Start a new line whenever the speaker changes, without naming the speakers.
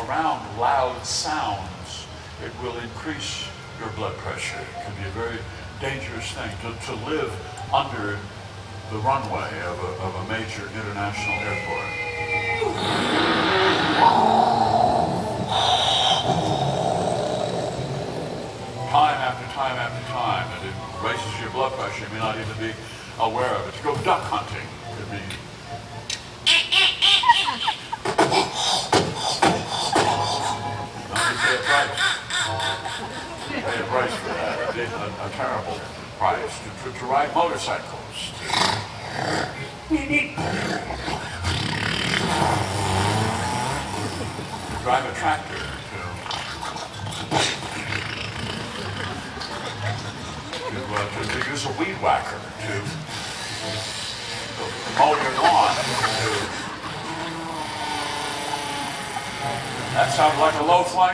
around loud sounds, it will increase your blood pressure. It can be a very dangerous thing to live under the runway of a major international airport. Time after time after time, and it raises your blood pressure. You may not even be aware of it. To go duck hunting could be. Pay a price for that. A terrible price. To ride motorcycles. To drive a tractor. To use a weed whacker. To mow your lawn. That sounds like a low-flying